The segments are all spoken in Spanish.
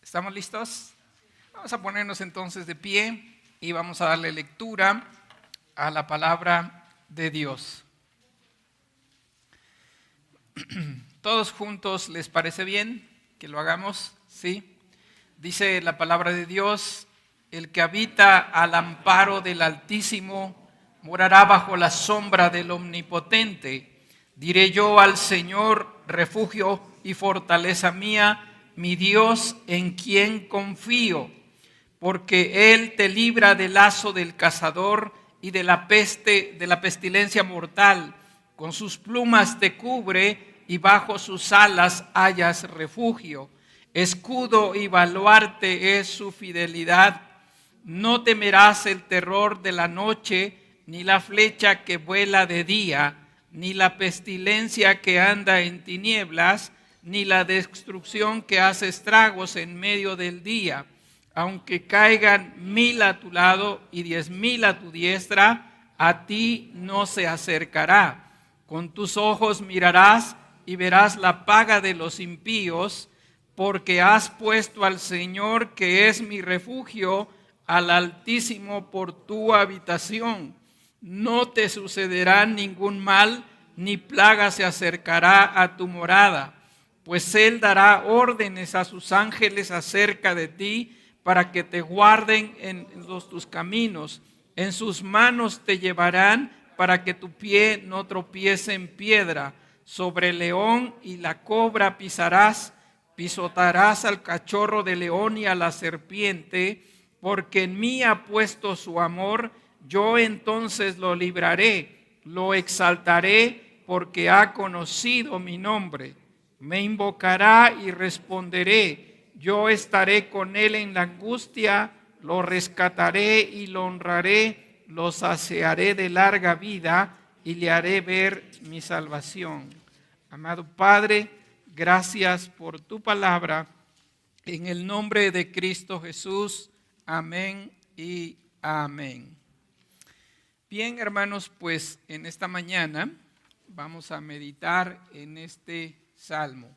¿Estamos listos? Vamos a ponernos entonces de pie y vamos a darle lectura a la palabra de Dios. ¿Todos juntos les parece bien que lo hagamos? ¿Sí? Dice la palabra de Dios: el que habita al amparo del Altísimo morará bajo la sombra del Omnipotente. Diré yo al Señor, refugio y fortaleza mía, mi Dios en quien confío. Porque Él te libra del lazo del cazador y de la pestilencia mortal. Con sus plumas te cubre y bajo sus alas hallas refugio. Escudo y baluarte es su fidelidad. No temerás el terror de la noche, ni la flecha que vuela de día, ni la pestilencia que anda en tinieblas, ni la destrucción que hace estragos en medio del día. Aunque caigan 1000 a tu lado y 10,000 a tu diestra, a ti no se acercará. Con tus ojos mirarás y verás la paga de los impíos, porque has puesto al Señor, que es mi refugio, al Altísimo por tu habitación. No te sucederá ningún mal, ni plaga se acercará a tu morada, pues Él dará órdenes a sus ángeles acerca de ti, para que te guarden en tus caminos. En sus manos te llevarán, para que tu pie no tropiece en piedra. Sobre el león y la cobra pisotarás al cachorro de león y a la serpiente. Porque en mí ha puesto su amor, yo entonces lo libraré, lo exaltaré, porque ha conocido mi nombre. Me invocará y responderé. Yo estaré con él en la angustia, lo rescataré y lo honraré, lo saciaré de larga vida y le haré ver mi salvación. Amado Padre, gracias por tu palabra. En el nombre de Cristo Jesús, amén y amén. Bien, hermanos, pues en esta mañana vamos a meditar en este salmo.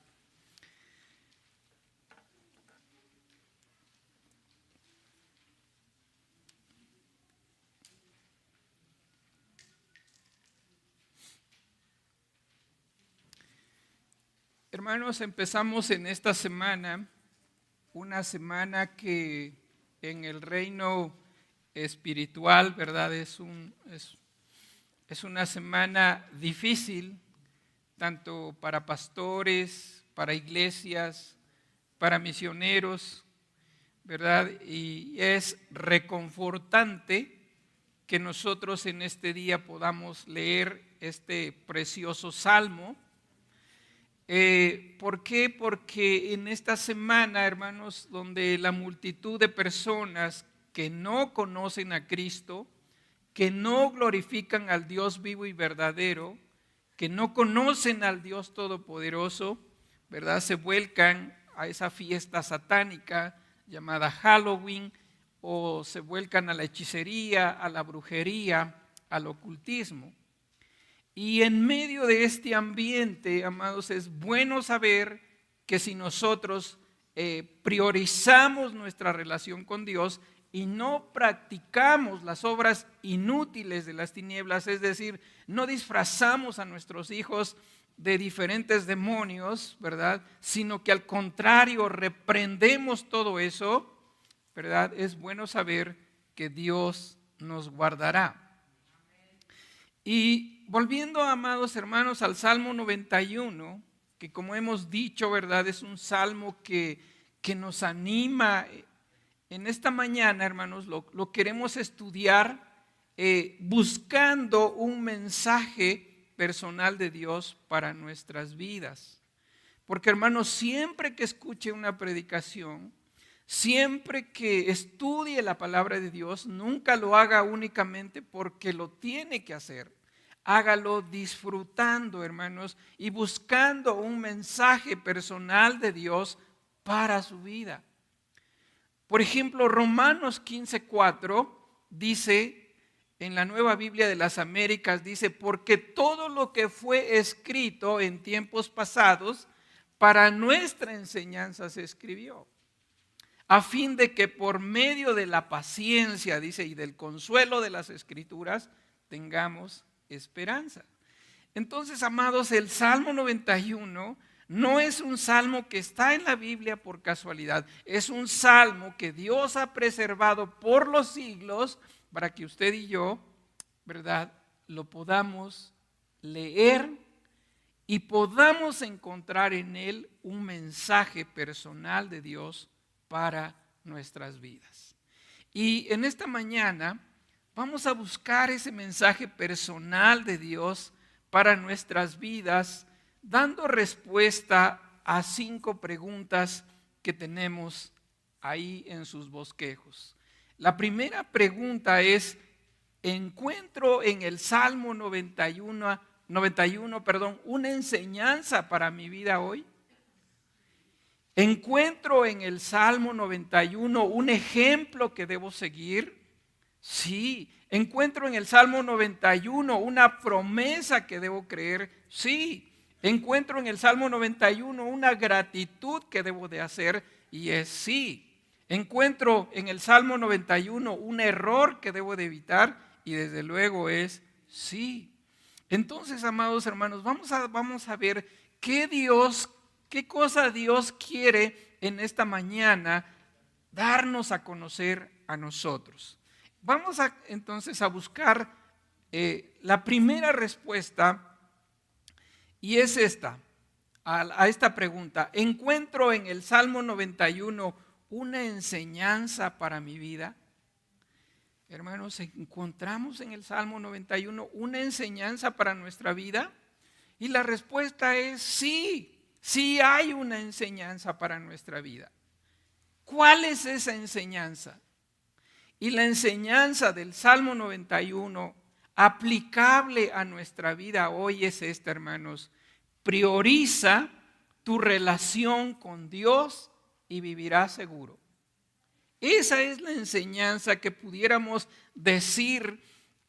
Hermanos, empezamos en esta semana, una semana que en el reino espiritual, ¿verdad? Es una semana difícil, tanto para pastores, para iglesias, para misioneros, ¿verdad? Y es reconfortante que nosotros en este día podamos leer este precioso salmo. ¿Por qué? Porque en esta semana, hermanos, donde la multitud de personas que no conocen a Cristo, que no glorifican al Dios vivo y verdadero, que no conocen al Dios todopoderoso, ¿verdad? Se vuelcan a esa fiesta satánica llamada Halloween, o se vuelcan a la hechicería, a la brujería, al ocultismo. Y en medio de este ambiente, amados, es bueno saber que si nosotros priorizamos nuestra relación con Dios y no practicamos las obras inútiles de las tinieblas, es decir, no disfrazamos a nuestros hijos de diferentes demonios, ¿verdad? Sino que al contrario reprendemos todo eso, ¿verdad? Es bueno saber que Dios nos guardará. Y volviendo, amados hermanos, al Salmo 91, que como hemos dicho, ¿verdad? Es un salmo que nos anima. En esta mañana, hermanos, lo queremos estudiar buscando un mensaje personal de Dios para nuestras vidas. Porque, hermanos, siempre que escuche una predicación, siempre que estudie la palabra de Dios, nunca lo haga únicamente porque lo tiene que hacer. Hágalo disfrutando, hermanos, y buscando un mensaje personal de Dios para su vida. Por ejemplo, Romanos 15:4 dice, en la Nueva Biblia de las Américas, dice: porque todo lo que fue escrito en tiempos pasados, para nuestra enseñanza se escribió. a fin de que por medio de la paciencia, dice, y del consuelo de las Escrituras, tengamos esperanza. Entonces, amados, el Salmo 91 no es un salmo que está en la Biblia por casualidad, es un salmo que Dios ha preservado por los siglos para que usted y yo, ¿verdad?, lo podamos leer y podamos encontrar en él un mensaje personal de Dios para nuestras vidas. Y en esta mañana vamos a buscar ese mensaje personal de Dios para nuestras vidas, dando respuesta a 5 preguntas que tenemos ahí en sus bosquejos. La primera pregunta es: ¿encuentro en el Salmo 91, una enseñanza para mi vida hoy? ¿Encuentro en el Salmo 91 un ejemplo que debo seguir? Sí. ¿Encuentro en el Salmo 91 una promesa que debo creer? Sí. ¿Encuentro en el Salmo 91 una gratitud que debo de hacer? Y es sí. ¿Encuentro en el Salmo 91 un error que debo de evitar? Y desde luego es sí. Entonces, amados hermanos, vamos a ver qué cosa Dios quiere en esta mañana darnos a conocer a nosotros. Vamos entonces a buscar la primera respuesta, y es esta, a esta pregunta: ¿encuentro en el Salmo 91 una enseñanza para mi vida? Hermanos, ¿encontramos en el Salmo 91 una enseñanza para nuestra vida? Y la respuesta es sí, sí hay una enseñanza para nuestra vida. ¿Cuál es esa enseñanza? Y la enseñanza del Salmo 91 aplicable a nuestra vida hoy es esta, hermanos: prioriza tu relación con Dios y vivirás seguro. Esa es la enseñanza que pudiéramos decir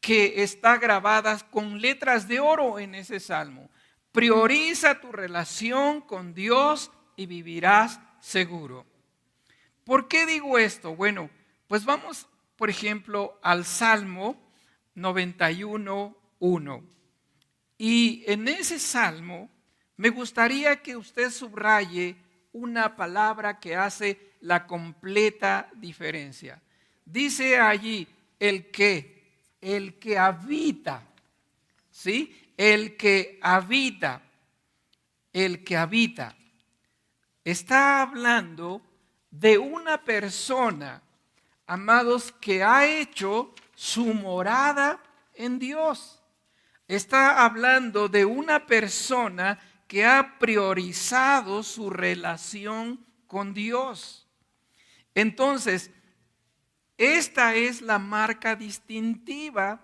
que está grabada con letras de oro en ese salmo. Prioriza tu relación con Dios y vivirás seguro. ¿Por qué digo esto? Bueno, pues vamos, por ejemplo, al Salmo 91:1. Y en ese salmo me gustaría que usted subraye una palabra que hace la completa diferencia. Dice allí el que habita, ¿sí? El que habita. Está hablando de una persona, amados, que ha hecho su morada en Dios. Está hablando de una persona que ha priorizado su relación con Dios. Entonces, esta es la marca distintiva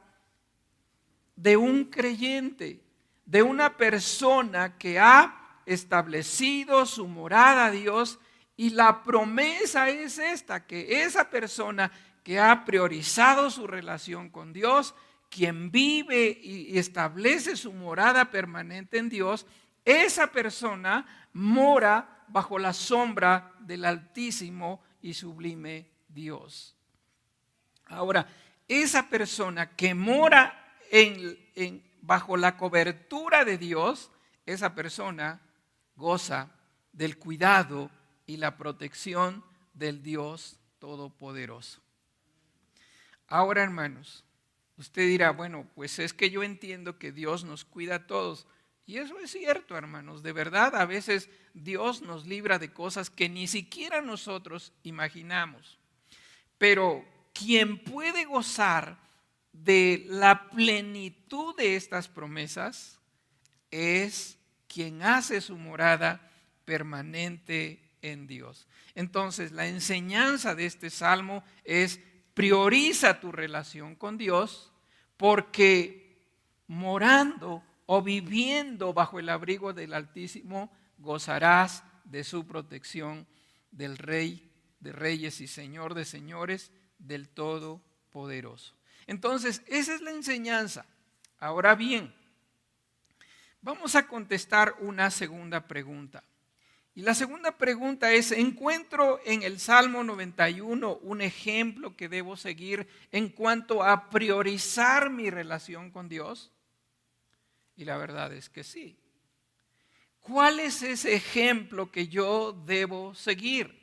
de un creyente, de una persona que ha establecido su morada a Dios, y la promesa es esta, que esa persona que ha priorizado su relación con Dios, quien vive y establece su morada permanente en Dios, esa persona mora bajo la sombra del Altísimo y sublime Dios. Ahora, esa persona que mora bajo la cobertura de Dios, esa persona goza del cuidado y la protección del Dios Todopoderoso. Ahora, hermanos, usted dirá: bueno, pues es que yo entiendo que Dios nos cuida a todos. Y eso es cierto, hermanos. De verdad, a veces Dios nos libra de cosas que ni siquiera nosotros imaginamos. Pero quien puede gozar de la plenitud de estas promesas es quien hace su morada permanente en Dios. Entonces, la enseñanza de este salmo es: prioriza tu relación con Dios, porque morando o viviendo bajo el abrigo del Altísimo gozarás de su protección, del Rey de Reyes y Señor de Señores, del Todopoderoso. Entonces, esa es la enseñanza. Ahora bien, vamos a contestar una segunda pregunta. Y la segunda pregunta es, ¿encuentro en el Salmo 91 un ejemplo que debo seguir en cuanto a priorizar mi relación con Dios? Y la verdad es que sí. ¿Cuál es ese ejemplo que yo debo seguir?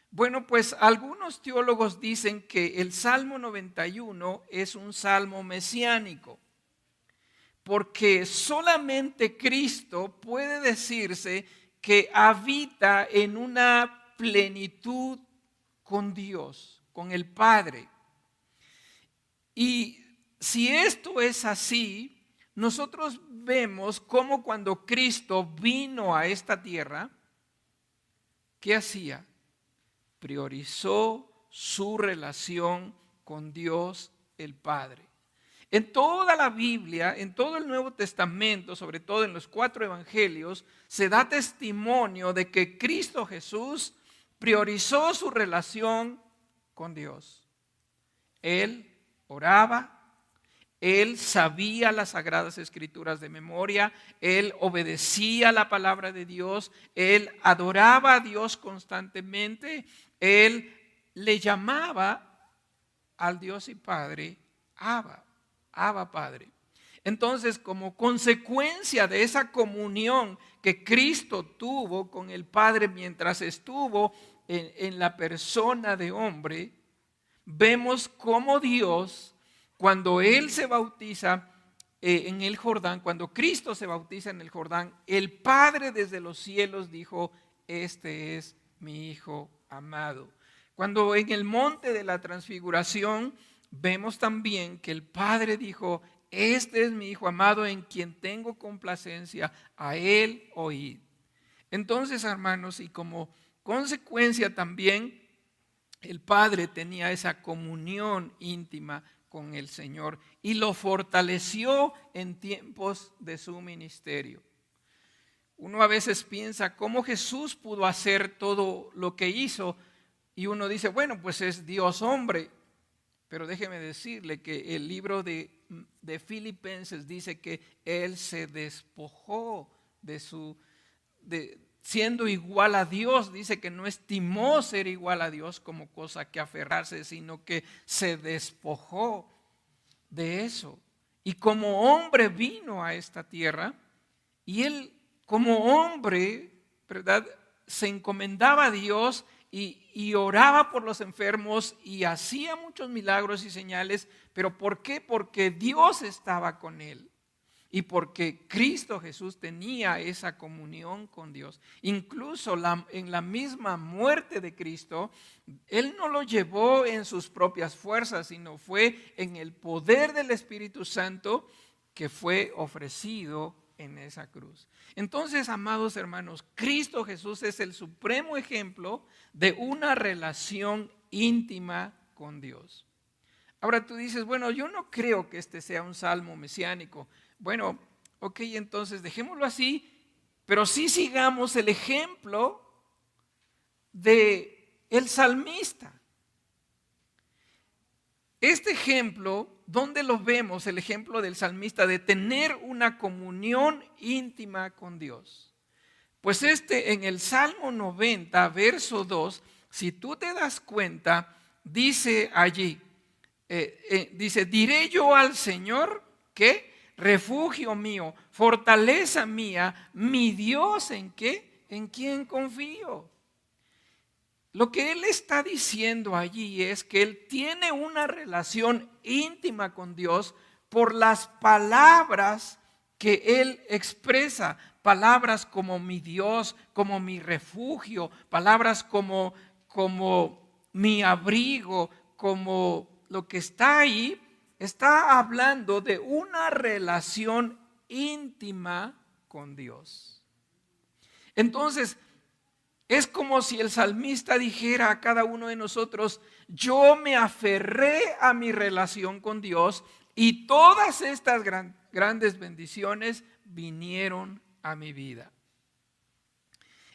Bueno, pues algunos teólogos dicen que el Salmo 91 es un salmo mesiánico, porque solamente Cristo puede decirse que habita en una plenitud con Dios, con el Padre. Y si esto es así, nosotros vemos cómo cuando Cristo vino a esta tierra, ¿qué hacía? Priorizó su relación con Dios el Padre. En toda la Biblia, en todo el Nuevo Testamento, sobre todo en los 4 evangelios, se da testimonio de que Cristo Jesús priorizó su relación con Dios. Él oraba, él sabía las sagradas escrituras de memoria, él obedecía la palabra de Dios, él adoraba a Dios constantemente, él le llamaba al Dios y Padre Abba Padre. Entonces, como consecuencia de esa comunión que Cristo tuvo con el Padre mientras estuvo en la persona de hombre, vemos cómo Dios, cuando Él se bautiza en el Jordán, cuando Cristo se bautiza en el Jordán, el Padre desde los cielos dijo, este es mi Hijo amado. Cuando en el monte de la transfiguración, vemos también que el Padre dijo, este es mi Hijo amado en quien tengo complacencia, a Él oíd. Entonces, hermanos, y como consecuencia también, el Padre tenía esa comunión íntima con el Señor y lo fortaleció en tiempos de su ministerio. Uno a veces piensa cómo Jesús pudo hacer todo lo que hizo y uno dice, bueno, pues es Dios hombre. Pero déjeme decirle que el libro de Filipenses dice que Él se despojó siendo igual a Dios, dice que no estimó ser igual a Dios como cosa que aferrarse, sino que se despojó de eso. Y como hombre vino a esta tierra y Él como hombre, ¿verdad?, se encomendaba a Dios y oraba por los enfermos y hacía muchos milagros y señales. ¿Pero por qué? Porque Dios estaba con él y porque Cristo Jesús tenía esa comunión con Dios. Incluso en la misma muerte de Cristo, Él no lo llevó en sus propias fuerzas, sino fue en el poder del Espíritu Santo que fue ofrecido en esa cruz. Entonces, amados hermanos, Cristo Jesús es el supremo ejemplo de una relación íntima con Dios. Ahora tú dices, bueno, yo no creo que este sea un salmo mesiánico. Bueno, ok, entonces dejémoslo así, pero sí sigamos el ejemplo de el salmista. Este ejemplo, ¿dónde lo vemos? El ejemplo del salmista de tener una comunión íntima con Dios. Pues en el Salmo 90, verso 2, si tú te das cuenta, dice allí, dice, diré yo al Señor que refugio mío, fortaleza mía, mi Dios, ¿en qué? ¿En quién confío? Lo que él está diciendo allí es que él tiene una relación íntima con Dios por las palabras que él expresa, palabras como mi Dios, como mi refugio, palabras como mi abrigo, como lo que está ahí, está hablando de una relación íntima con Dios. Entonces, es como si el salmista dijera a cada uno de nosotros, yo me aferré a mi relación con Dios y todas estas grandes bendiciones vinieron a mi vida.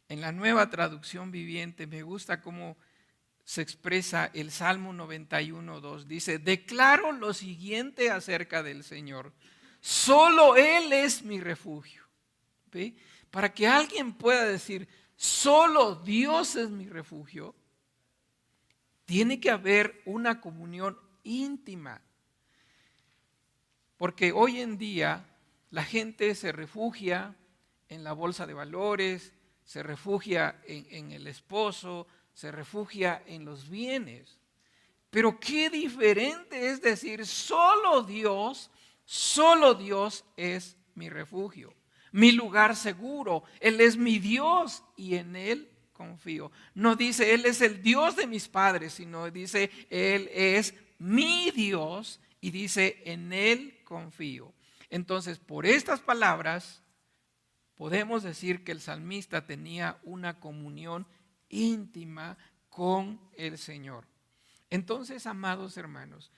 En la Nueva Traducción Viviente me gusta cómo se expresa el Salmo 91:2. Dice, declaro lo siguiente acerca del Señor, solo Él es mi refugio. ¿Ve? Para que alguien pueda decir, solo Dios es mi refugio, tiene que haber una comunión íntima. Porque hoy en día la gente se refugia en la bolsa de valores, se refugia en el esposo, se refugia en los bienes. Pero qué diferente es decir, solo Dios es mi refugio, mi lugar seguro. Él es mi Dios y en Él confío. No dice Él es el Dios de mis padres, sino dice Él es mi Dios y dice en Él confío. Entonces, por estas palabras, podemos decir que el salmista tenía una comunión íntima con el Señor. Entonces, amados hermanos,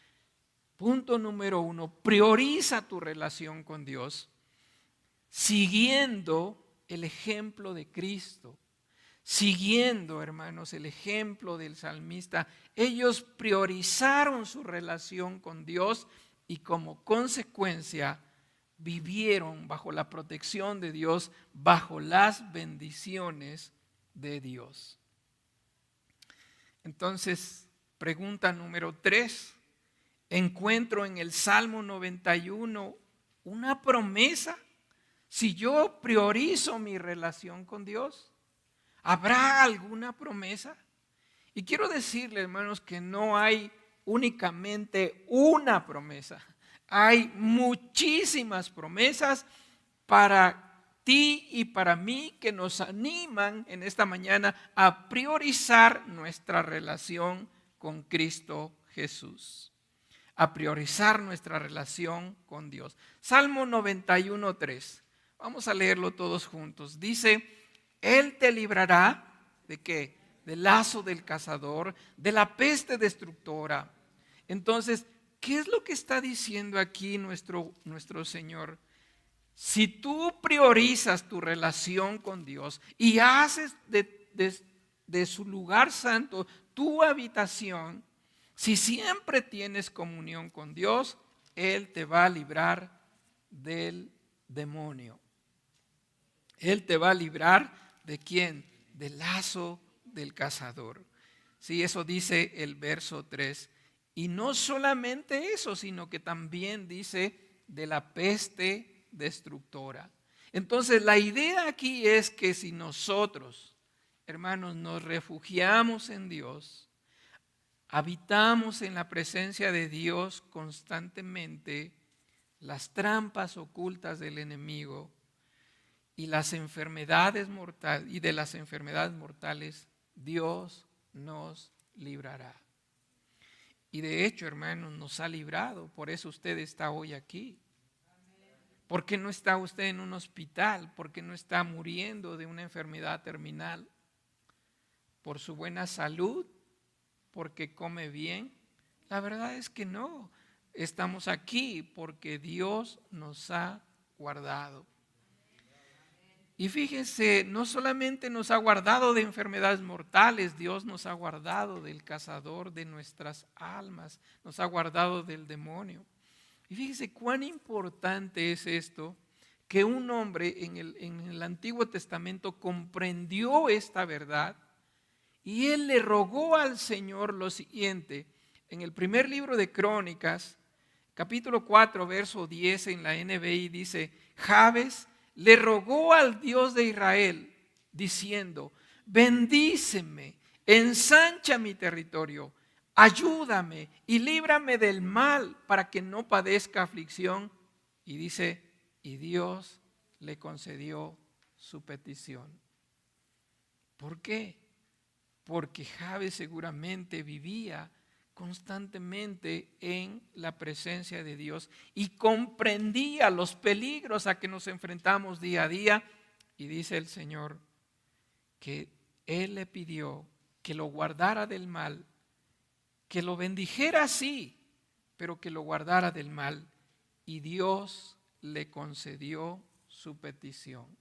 punto número 1, prioriza tu relación con Dios siguiendo el ejemplo de Cristo, siguiendo, hermanos, el ejemplo del salmista. Ellos priorizaron su relación con Dios y como consecuencia vivieron bajo la protección de Dios, bajo las bendiciones de Dios. Entonces, pregunta número 3. Encuentro en el Salmo 91 una promesa. Si yo priorizo mi relación con Dios, ¿habrá alguna promesa? Y quiero decirle, hermanos, que no hay únicamente una promesa. Hay muchísimas promesas para ti y para mí que nos animan en esta mañana a priorizar nuestra relación con Cristo Jesús, a priorizar nuestra relación con Dios. Salmo 91:3. Vamos a leerlo todos juntos. Dice, Él te librará ¿de qué? Del lazo del cazador, de la peste destructora. Entonces, ¿qué es lo que está diciendo aquí nuestro Señor? Si tú priorizas tu relación con Dios y haces de su lugar santo tu habitación, si siempre tienes comunión con Dios, Él te va a librar del demonio. Él te va a librar ¿de quién? Del lazo del cazador. Sí, eso dice el verso 3. Y no solamente eso, sino que también dice de la peste destructora. Entonces la idea aquí es que si nosotros, hermanos, nos refugiamos en Dios, habitamos en la presencia de Dios constantemente, las trampas ocultas del enemigo y las enfermedades mortales y de las enfermedades mortales, Dios nos librará. Y de hecho, hermanos, nos ha librado. Por eso usted está hoy aquí. ¿Por qué no está usted en un hospital? ¿Por qué no está muriendo de una enfermedad terminal? ¿Por su buena salud? ¿Porque come bien? La verdad es que no. Estamos aquí porque Dios nos ha guardado. Y fíjense, no solamente nos ha guardado de enfermedades mortales, Dios nos ha guardado del cazador de nuestras almas, nos ha guardado del demonio. Y fíjense cuán importante es esto, que un hombre en el Antiguo Testamento comprendió esta verdad y él le rogó al Señor lo siguiente. En el primer libro de Crónicas, capítulo 4, verso 10 en la NBI dice, Jabes le rogó al Dios de Israel diciendo, bendíceme, ensancha mi territorio, ayúdame y líbrame del mal para que no padezca aflicción. Y dice, y Dios le concedió su petición. ¿Por qué? Porque Jabes seguramente vivía constantemente en la presencia de Dios y comprendía los peligros a que nos enfrentamos día a día. Y dice el Señor que Él le pidió que lo guardara del mal, que lo bendijera sí, pero que lo guardara del mal. Y Dios le concedió su petición.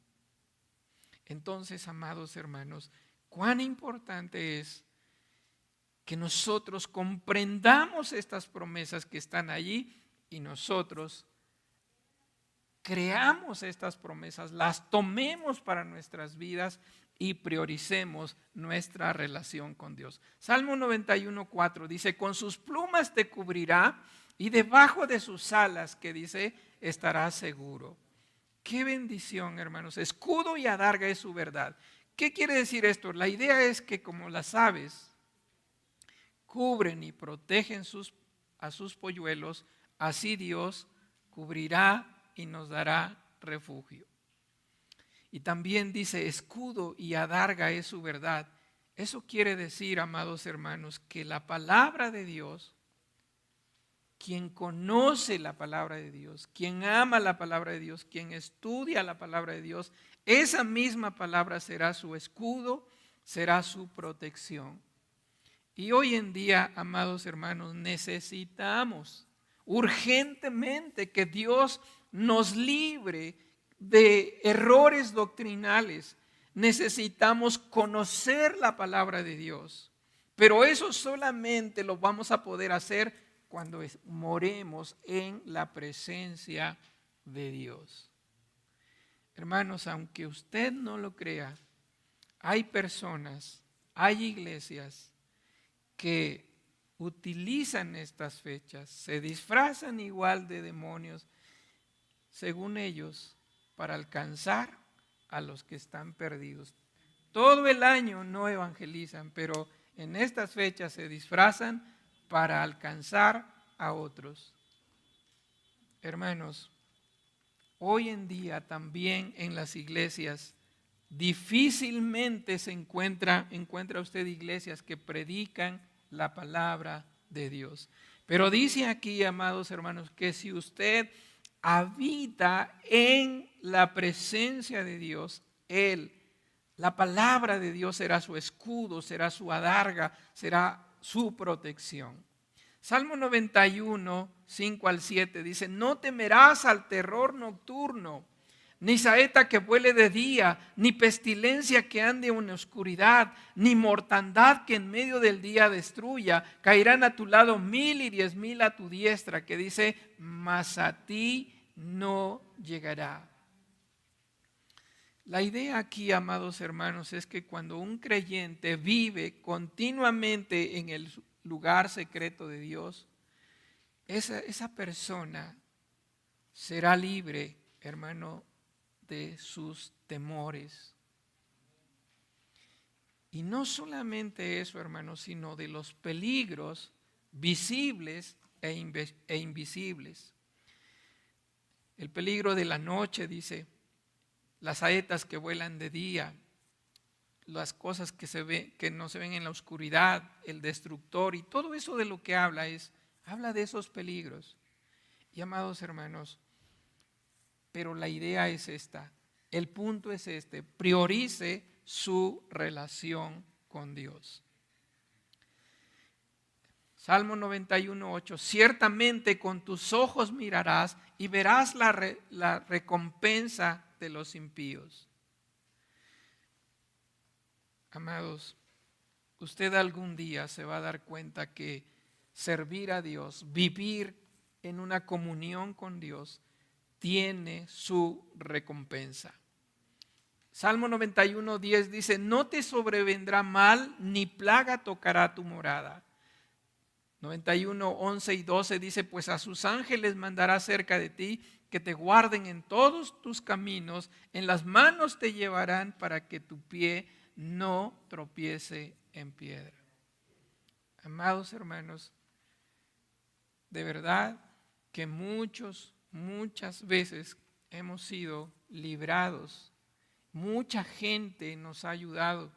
Entonces, amados hermanos, cuán importante es que nosotros comprendamos estas promesas que están allí y nosotros creamos estas promesas, las tomemos para nuestras vidas y prioricemos nuestra relación con Dios. Salmo 91:4 dice, con sus plumas te cubrirá y debajo de sus alas, que dice, estarás seguro. Qué bendición, hermanos. Escudo y adarga es su verdad. ¿Qué quiere decir esto? La idea es que como las aves cubren y protegen a sus polluelos, así Dios cubrirá y nos dará refugio. Y también dice, escudo y adarga es su verdad. Eso quiere decir, amados hermanos, que la palabra de Dios, quien conoce la palabra de Dios, quien ama la palabra de Dios, quien estudia la palabra de Dios, esa misma palabra será su escudo, será su protección. Y hoy en día, amados hermanos, necesitamos urgentemente que Dios nos libre de errores doctrinales. Necesitamos conocer la palabra de Dios, pero eso solamente lo vamos a poder hacer cuando moremos en la presencia de Dios. Hermanos, aunque usted no lo crea, hay personas, hay iglesias que utilizan estas fechas, se disfrazan igual de demonios, según ellos, para alcanzar a los que están perdidos. Todo el año no evangelizan, pero en estas fechas se disfrazan para alcanzar a otros. Hermanos, hoy en día también en las iglesias difícilmente se encuentra usted iglesias que predican la palabra de Dios. Pero dice aquí, amados hermanos, que si usted habita en la presencia de Dios, la palabra de Dios será su escudo, será su adarga, será su protección. Salmo 91, 5 al 7 dice, no temerás al terror nocturno, ni saeta que vuele de día, ni pestilencia que ande en oscuridad, ni mortandad que en medio del día destruya. Caerán a tu lado 1000 y 10,000 a tu diestra, que dice, mas a ti no llegará. La idea aquí, amados hermanos, es que cuando un creyente vive continuamente en el lugar secreto de Dios, esa persona será libre, hermano, de sus temores. Y no solamente eso, hermanos, sino de los peligros visibles e invisibles. El peligro de la noche, dice, las saetas que vuelan de día, las cosas que no se ven en la oscuridad, el destructor, y todo eso de lo que habla de esos peligros. Y amados hermanos, pero la idea es esta, el punto es este, priorice su relación con Dios. Salmo 91:8, ciertamente con tus ojos mirarás y verás la recompensa de los impíos. Amados, usted algún día se va a dar cuenta que servir a Dios, vivir en una comunión con Dios, tiene su recompensa. Salmo 91:10 dice, no te sobrevendrá mal, ni plaga tocará tu morada. 91:11 y 12 dice, pues a sus ángeles mandará cerca de ti, que te guarden en todos tus caminos, en las manos te llevarán para que tu pie no tropiece en piedra. Amados hermanos, de verdad que muchas veces hemos sido librados. Mucha gente nos ha ayudado,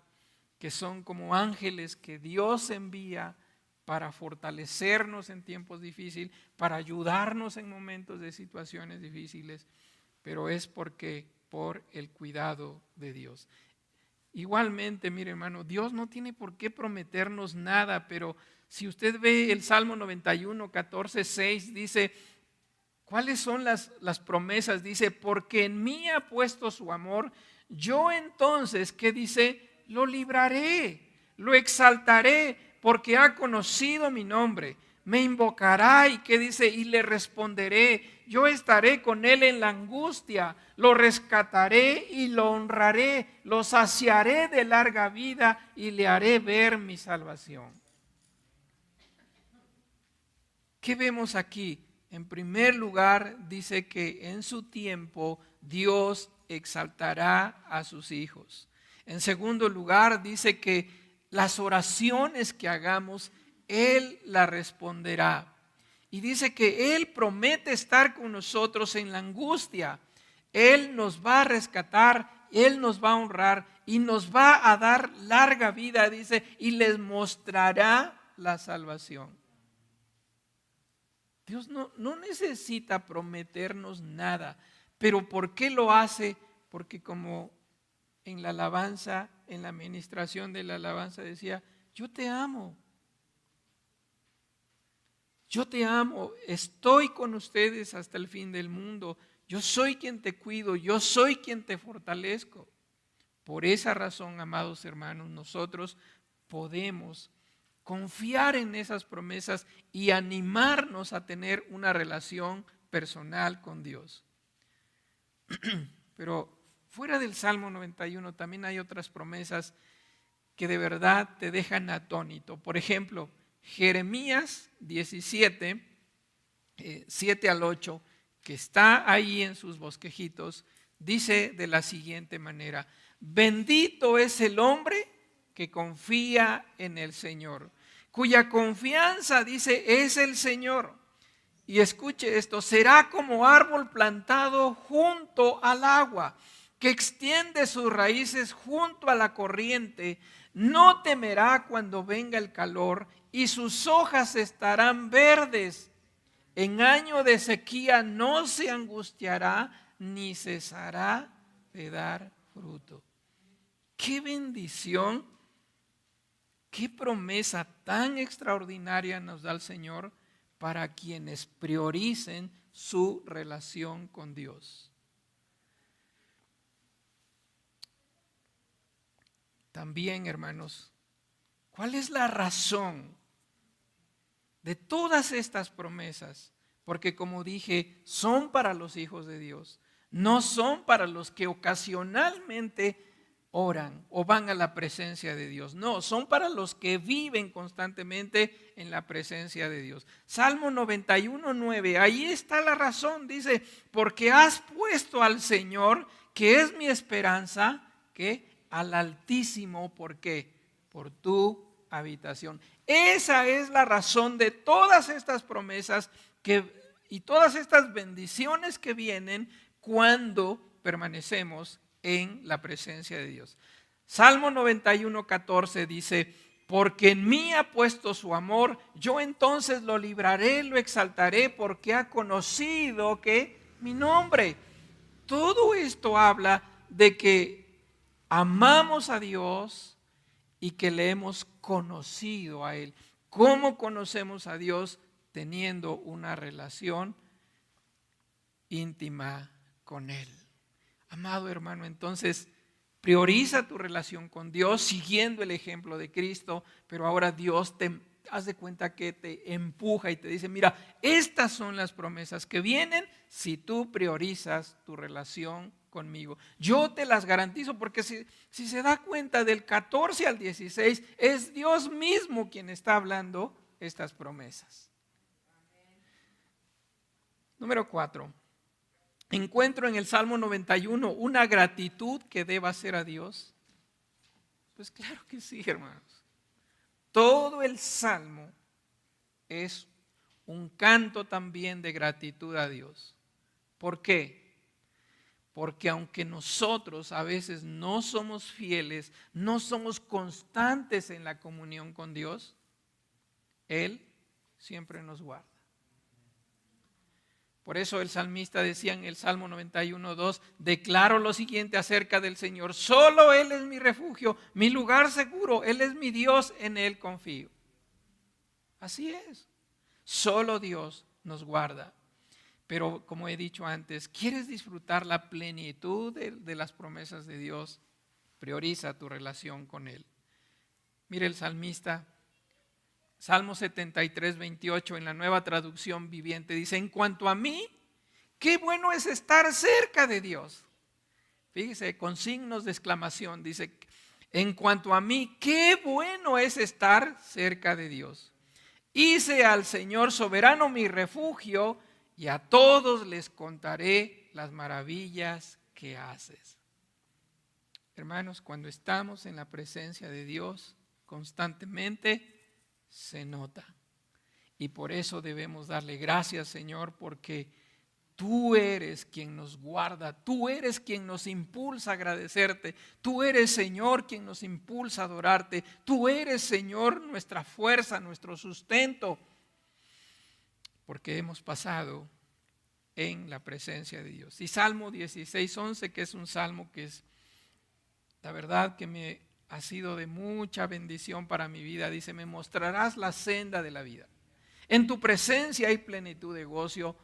que son como ángeles que Dios envía para fortalecernos en tiempos difíciles, para ayudarnos en momentos de situaciones difíciles, pero es por el cuidado de Dios. Igualmente, mire hermano, Dios no tiene por qué prometernos nada, pero si usted ve el Salmo 91, 14, 6, dice, ¿cuáles son las promesas? Dice, porque en mí ha puesto su amor, yo entonces, ¿qué dice? Lo libraré, lo exaltaré, porque ha conocido mi nombre. me invocará y ¿qué dice? Y le responderé. Yo estaré con él en la angustia, lo rescataré y lo honraré, lo saciaré de larga vida y le haré ver mi salvación. ¿Qué vemos aquí? En primer lugar, dice que en su tiempo Dios exaltará a sus hijos. En segundo lugar, dice que las oraciones que hagamos, Él las responderá. Y dice que Él promete estar con nosotros en la angustia. Él nos va a rescatar, Él nos va a honrar y nos va a dar larga vida, dice, y les mostrará la salvación. Dios no necesita prometernos nada, pero ¿por qué lo hace? Porque como en la alabanza, en la administración de la alabanza decía, yo te amo, estoy con ustedes hasta el fin del mundo, yo soy quien te cuido, yo soy quien te fortalezco. Por esa razón, amados hermanos, nosotros podemos confiar en esas promesas y animarnos a tener una relación personal con Dios. Pero fuera del Salmo 91 también hay otras promesas que de verdad te dejan atónito. Por ejemplo, Jeremías 17, 7 al 8, que está ahí en sus bosquejitos, dice de la siguiente manera: bendito es el hombre que confía en el Señor, cuya confianza, dice, es el Señor. Y escuche esto: será como árbol plantado junto al agua, que extiende sus raíces junto a la corriente. No temerá cuando venga el calor, y sus hojas estarán verdes. En año de sequía no se angustiará, ni cesará de dar fruto. ¡Qué bendición! ¡Qué promesa tan extraordinaria nos da el Señor para quienes prioricen su relación con Dios! También, hermanos, ¿cuál es la razón de todas estas promesas? Porque como dije, son para los hijos de Dios, no son para los que ocasionalmente oran o van a la presencia de Dios. No, son para los que viven constantemente en la presencia de Dios. Salmo 91:9, ahí está la razón. Dice: porque has puesto al Señor, que es mi esperanza, que al Altísimo, ¿por qué? Por tu habitación. Esa es la razón de todas estas promesas y todas estas bendiciones que vienen cuando permanecemos en la presencia de Dios. Salmo 91:14 dice: porque en mí ha puesto su amor, yo entonces lo libraré, lo exaltaré, porque ha conocido que mi nombre. Todo esto habla de que amamos a Dios y que le hemos conocido a Él. ¿Cómo conocemos a Dios? Teniendo una relación íntima con Él. Amado hermano, entonces prioriza tu relación con Dios siguiendo el ejemplo de Cristo, pero ahora Dios te haz de cuenta que te empuja y te dice: mira, estas son las promesas que vienen si tú priorizas tu relación conmigo. Yo te las garantizo, porque si se da cuenta, del 14 al 16 es Dios mismo quien está hablando estas promesas. Número 4. Encuentro en el Salmo 91 una gratitud que deba hacer a Dios. Pues claro que sí, hermanos. Todo el Salmo es un canto también de gratitud a Dios. ¿Por qué? Porque aunque nosotros a veces no somos fieles, no somos constantes en la comunión con Dios, Él siempre nos guarda. Por eso el salmista decía en el Salmo 91:2: declaro lo siguiente acerca del Señor: solo Él es mi refugio, mi lugar seguro, Él es mi Dios, en Él confío. Así es, solo Dios nos guarda. Pero como he dicho antes, ¿quieres disfrutar la plenitud de las promesas de Dios? Prioriza tu relación con Él. Mire, el salmista Salmo 73, 28 en la Nueva Traducción Viviente dice: en cuanto a mí, qué bueno es estar cerca de Dios. Fíjese, con signos de exclamación, dice: en cuanto a mí, qué bueno es estar cerca de Dios. Hice al Señor soberano mi refugio, y a todos les contaré las maravillas que haces. Hermanos, cuando estamos en la presencia de Dios constantemente, se nota. Y por eso debemos darle gracias, Señor, porque tú eres quien nos guarda, tú eres quien nos impulsa a agradecerte, tú eres, Señor, quien nos impulsa a adorarte, tú eres, Señor, nuestra fuerza, nuestro sustento, porque hemos pasado en la presencia de Dios. Y Salmo 16, 11, que es un salmo que es, la verdad, que me ha sido de mucha bendición para mi vida, dice: me mostrarás la senda de la vida. En tu presencia hay plenitud de gozo,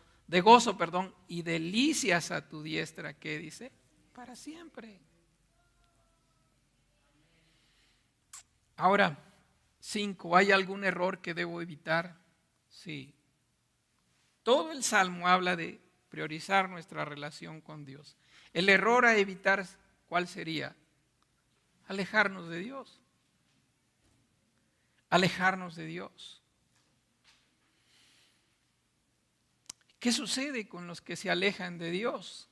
y delicias a tu diestra, ¿qué dice? Para siempre. Ahora, 5, ¿hay algún error que debo evitar? Sí. Todo el Salmo habla de priorizar nuestra relación con Dios. El error a evitar, ¿cuál sería? Alejarnos de Dios. Alejarnos de Dios. ¿Qué sucede con los que se alejan de Dios?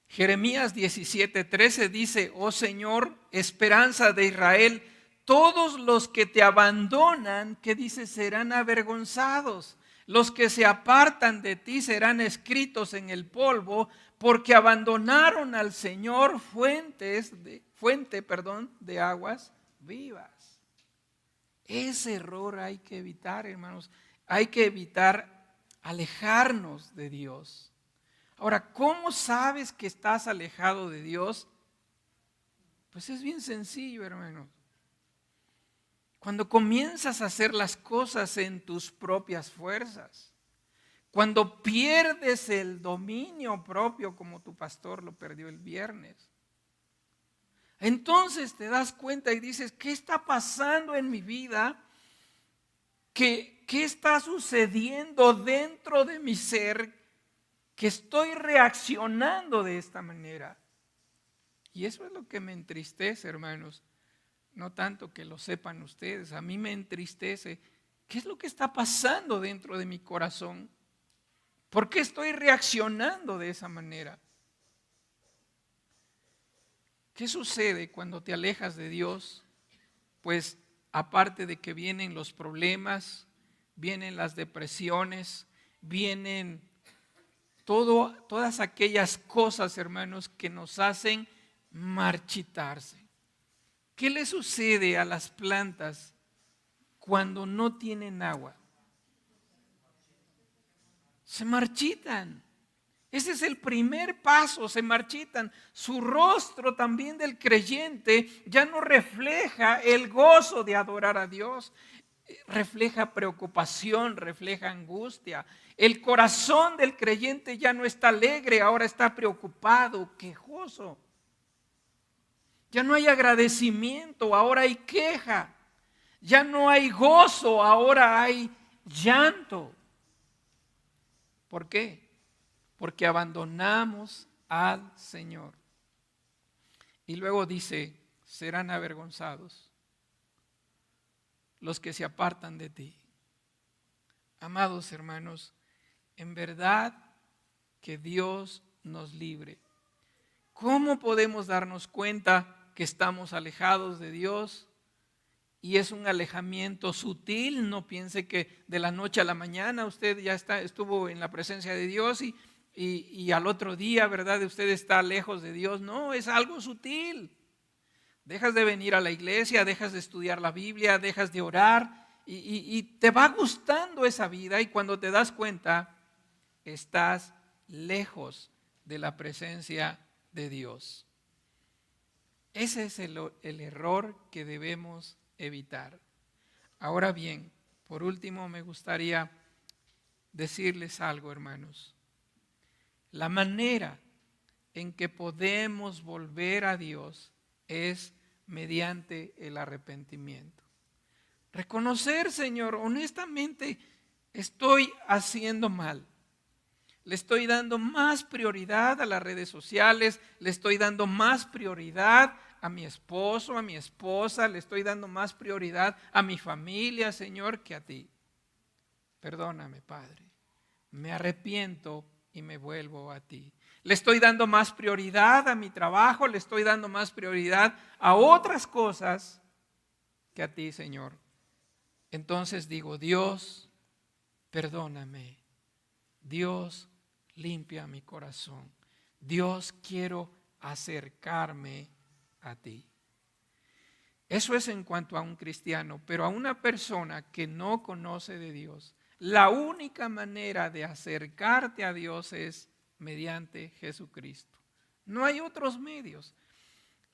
Jeremías 17:13 dice: oh Señor, esperanza de Israel, todos los que te abandonan, ¿qué dice? Serán avergonzados. Los que se apartan de ti serán escritos en el polvo, porque abandonaron al Señor, fuente de aguas vivas. Ese error hay que evitar, hermanos. Hay que evitar alejarnos de Dios. Ahora, ¿cómo sabes que estás alejado de Dios? Pues es bien sencillo, hermanos. Cuando comienzas a hacer las cosas en tus propias fuerzas, cuando pierdes el dominio propio como tu pastor lo perdió el viernes, entonces te das cuenta y dices: ¿qué está pasando en mi vida? ¿Qué está sucediendo dentro de mi ser que estoy reaccionando de esta manera? Y eso es lo que me entristece, hermanos. No tanto que lo sepan ustedes, a mí me entristece. ¿Qué es lo que está pasando dentro de mi corazón? ¿Por qué estoy reaccionando de esa manera? ¿Qué sucede cuando te alejas de Dios? Pues aparte de que vienen los problemas, vienen las depresiones, vienen todas aquellas cosas, hermanos, que nos hacen marchitarse. ¿Qué le sucede a las plantas cuando no tienen agua? Se marchitan. Ese es el primer paso, se marchitan. Su rostro también del creyente ya no refleja el gozo de adorar a Dios. Refleja preocupación, refleja angustia. El corazón del creyente ya no está alegre, ahora está preocupado, quejoso. Ya no hay agradecimiento, ahora hay queja. Ya no hay gozo, ahora hay llanto. ¿Por qué? Porque abandonamos al Señor. Y luego dice: serán avergonzados los que se apartan de ti. Amados hermanos, en verdad que Dios nos libre. ¿Cómo podemos darnos cuenta que estamos alejados de Dios? Y es un alejamiento sutil. No piense que de la noche a la mañana usted ya estuvo en la presencia de Dios y al otro día, ¿verdad?, usted está lejos de Dios. No, es algo sutil. Dejas de venir a la iglesia, dejas de estudiar la Biblia, dejas de orar y te va gustando esa vida, y cuando te das cuenta estás lejos de la presencia de Dios. Ese es el error que debemos evitar. Ahora bien, por último me gustaría decirles algo, hermanos. La manera en que podemos volver a Dios es mediante el arrepentimiento. Reconocer, Señor, honestamente estoy haciendo mal. Le estoy dando más prioridad a las redes sociales, le estoy dando más prioridad a mi esposo, a mi esposa, le estoy dando más prioridad a mi familia, Señor, que a ti. Perdóname, Padre. Me arrepiento y me vuelvo a ti. Le estoy dando más prioridad a mi trabajo, le estoy dando más prioridad a otras cosas que a ti, Señor. Entonces digo, Dios, perdóname. Dios, limpia mi corazón. Dios, quiero acercarme a ti. Eso es en cuanto a un cristiano, pero a una persona que no conoce de Dios, la única manera de acercarte a Dios es mediante Jesucristo. No hay otros medios.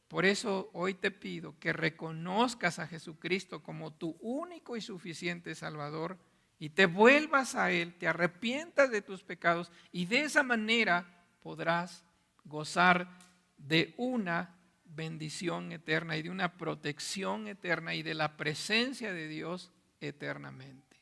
Por eso hoy te pido que reconozcas a Jesucristo como tu único y suficiente Salvador y te vuelvas a Él, te arrepientas de tus pecados y de esa manera podrás gozar de una bendición eterna y de una protección eterna y de la presencia de Dios eternamente.